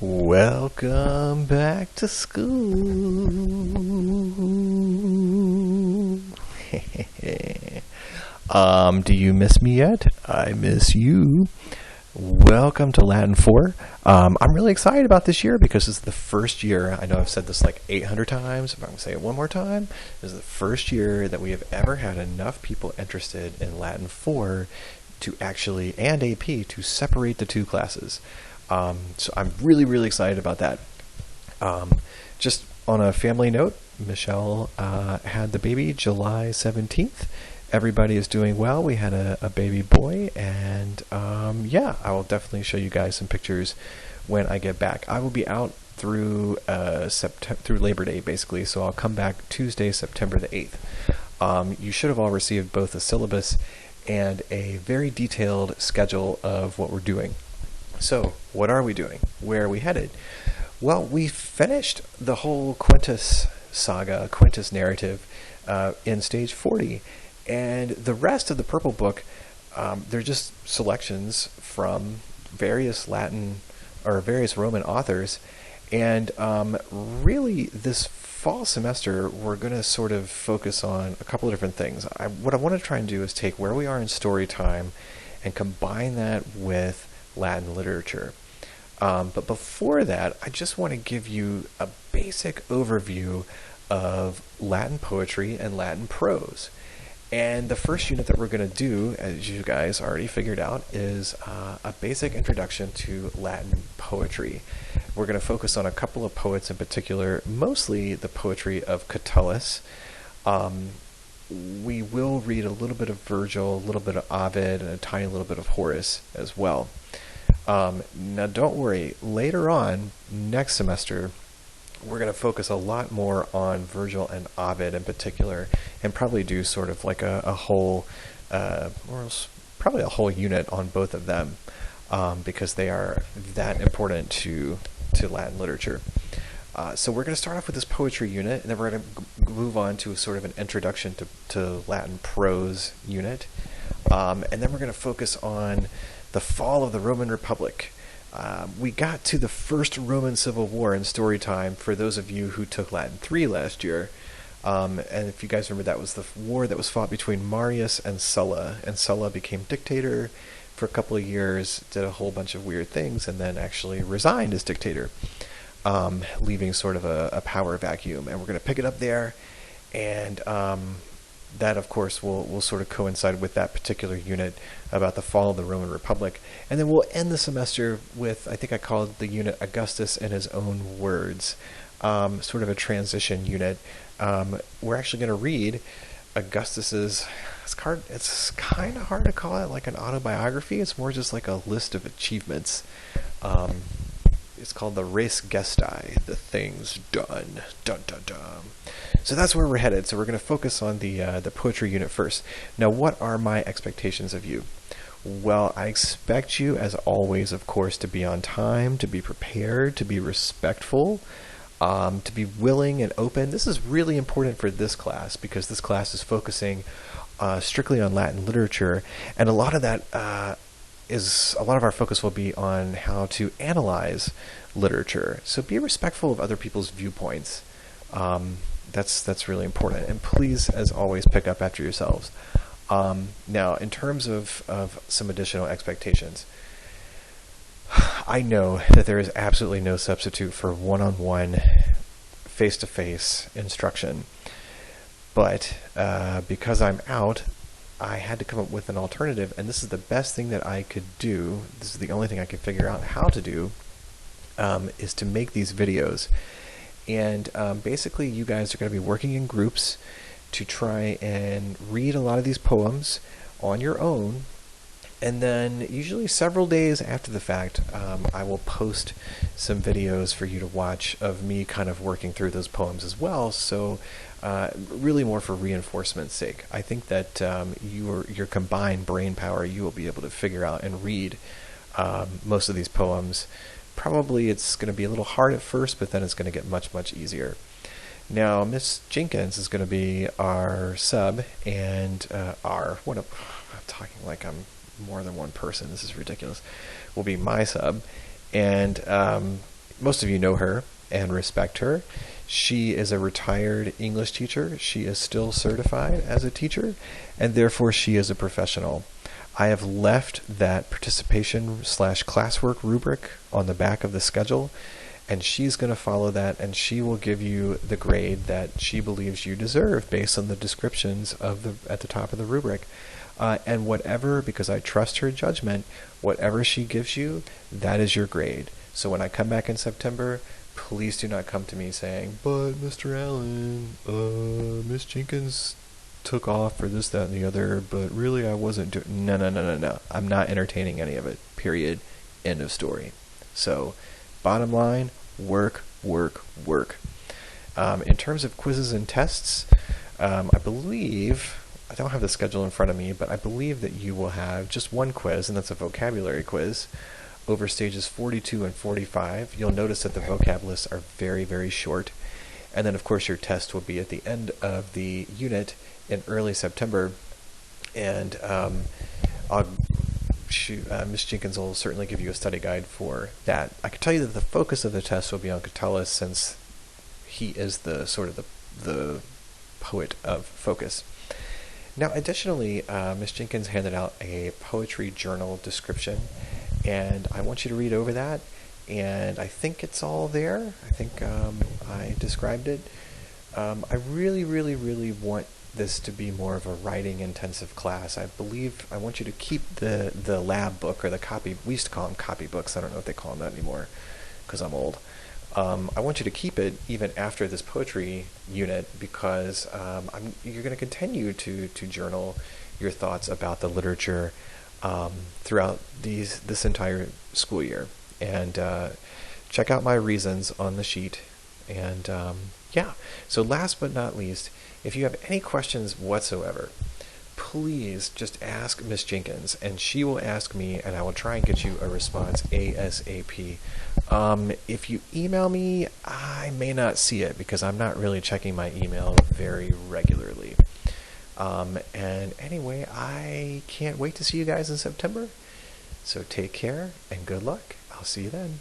Welcome back to school. Do you miss me yet? I miss you. Welcome to Latin 4. I'm really excited about this year because it's the first year, I know I've said this like 800 times, if I'm going to say it one more time, this is the first year that we have ever had enough people interested in Latin 4 to actually, and AP, to separate the two classes. So I'm really, really excited about that. Just on a family note, Michelle had the baby July 17th. Everybody is doing well. We had a baby boy, and yeah, I will definitely show you guys some pictures when I get back. I will be out through through Labor Day, basically, so I'll come back Tuesday, September the 8th. You should have all received both a syllabus and a very detailed schedule of what we're doing. So, what are we doing? Where are we headed? Well, we finished the whole Quintus saga, Quintus narrative, in stage 40. And the rest of the Purple Book, they're just selections from various Latin or various Roman authors. And really, this fall semester, we're going to sort of focus on a couple of different things. What I want to try and do is take where we are in story time and combine that with Latin literature. But before that, I just want to give you a basic overview of Latin poetry and Latin prose. And the first unit that we're going to do, as you guys already figured out, is a basic introduction to Latin poetry. We're going to focus on a couple of poets in particular, mostly the poetry of Catullus. We will read a little bit of Virgil, a little bit of Ovid, and a tiny little bit of Horace as well. Now don't worry, later on, next semester, we're going to focus a lot more on Virgil and Ovid in particular, and probably do sort of like a whole, or probably a whole unit on both of them, because they are that important to Latin literature. So we're going to start off with this poetry unit, and then we're going to move on to sort of an introduction to Latin prose unit, and then we're going to focus on the fall of the Roman Republic. We got to the first Roman Civil War in story time for those of you who took Latin 3 last year. And if you guys remember, that was the war that was fought between Marius and Sulla became dictator for a couple of years, did a whole bunch of weird things, and then actually resigned as dictator, leaving sort of a power vacuum. And we're going to pick it up there, and that, of course, will sort of coincide with that particular unit about the fall of the Roman Republic. And then we'll end the semester with, I think I called the unit Augustus in His Own Words, sort of a transition unit. We're actually going to read Augustus's, it's kind of hard to call it like an autobiography. It's more just like a list of achievements. It's called the Res Gestae, the things done. Dun, dun, dun. So that's where we're headed. So we're going to focus on the poetry unit first. Now, what are my expectations of you? Well, I expect you, as always, of course, to be on time, to be prepared, to be respectful, to be willing and open. This is really important for this class because this class is focusing strictly on Latin literature, and a lot of that a lot of our focus will be on how to analyze literature. So be respectful of other people's viewpoints. That's really important. And please, as always, pick up after yourselves. Now, in terms of some additional expectations, I know that there is absolutely no substitute for one-on-one, face-to-face instruction. But because I'm out, I had to come up with an alternative, and this is the best thing that I could do. This is the only thing I could figure out how to do, is to make these videos. And basically, you guys are going to be working in groups to try and read a lot of these poems on your own. And then usually several days after the fact, I will post some videos for you to watch of me kind of working through those poems as well. So really more for reinforcement's sake. I think that your combined brain power, you will be able to figure out and read most of these poems. Probably it's going to be a little hard at first, but then it's going to get much, much easier. Now, Miss Jenkins is going to be our sub, and I'm talking like I'm more than one person. This is ridiculous. Will be my sub, and most of you know her and respect her. She is a retired English teacher. She is still certified as a teacher, and therefore she is a professional. I have left that participation/classwork rubric on the back of the schedule, and she's going to follow that, and she will give you the grade that she believes you deserve based on the descriptions at the top of the rubric. And whatever, because I trust her judgment, whatever she gives you, that is your grade. So when I come back in September, please do not come to me saying, "But Mr. Allen, Miss Jenkins took off for this, that, and the other, but really I wasn't doing..." No, no, no, no, no. I'm not entertaining any of it. Period. End of story. So, bottom line, work, work, work. In terms of quizzes and tests, I believe, I don't have the schedule in front of me, but I believe that you will have just one quiz, and that's a vocabulary quiz, over stages 42 and 45. You'll notice that the vocab lists are very, very short. And then, of course, your test will be at the end of the unit in early September. And Ms. Jenkins will certainly give you a study guide for that. I can tell you that the focus of the test will be on Catullus, since he is the sort of the poet of focus. Now, additionally, Ms. Jenkins handed out a poetry journal description, and I want you to read over that. And I think it's all there. I think I described it. I really, really, really want this to be more of a writing intensive class. I believe I want you to keep the lab book, or the copy. We used to call them copy books. I don't know if they call them that anymore because I'm old. I want you to keep it even after this poetry unit, because you're going to continue to journal your thoughts about the literature throughout this entire school year. And check out my reasons on the sheet. And yeah, so last but not least, if you have any questions whatsoever, please just ask Miss Jenkins, and she will ask me, and I will try and get you a response ASAP. If you email me, I may not see it because I'm not really checking my email very regularly. And anyway, I can't wait to see you guys in September. So take care and good luck. I'll see you then.